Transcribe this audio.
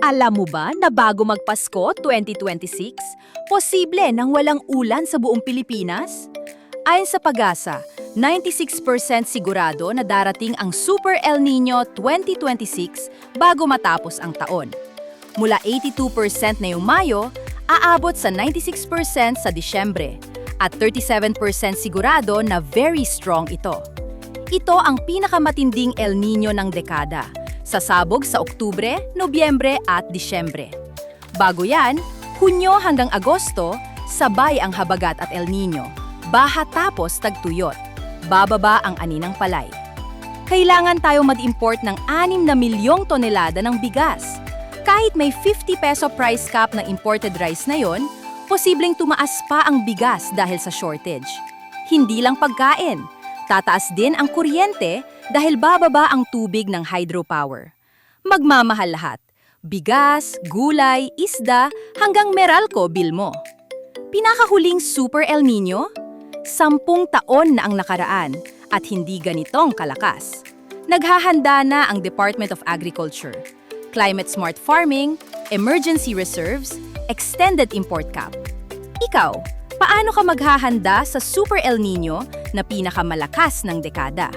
Alam mo ba na bago magpasko 2026, posible nang walang ulan sa buong Pilipinas? Ayon sa Pag-asa, 96% sigurado na darating ang Super El Niño 2026 bago matapos ang taon. Mula 82% na yung Mayo, aabot sa 96% sa Disyembre, at 37% sigurado na very strong ito. Ito ang pinakamatinding El Niño ng dekada, sasabog sa Oktubre, Nobyembre at Disyembre. Bago yan, Hunyo hanggang Agosto, sabay ang habagat at El Niño, baha tapos tagtuyot, bababa ang aninang palay. Kailangan tayo mag-import ng 6 na milyong tonelada ng bigas. Kahit may 50 peso price cap ng imported rice na yon, posibleng tumaas pa ang bigas dahil sa shortage. Hindi lang pagkain, tataas din ang kuryente dahil bababa ang tubig ng hydropower. Magmamahal lahat, bigas, gulay, isda, hanggang Meralco bill mo. Pinakahuling Super El Niño? 10 taon na ang nakaraan at hindi ganitong kalakas. Naghahanda na ang Department of Agriculture, Climate Smart Farming, Emergency Reserves, Extended Import Cap. Ikaw, paano ka maghahanda sa Super El Niño na pinakamalakas ng dekada?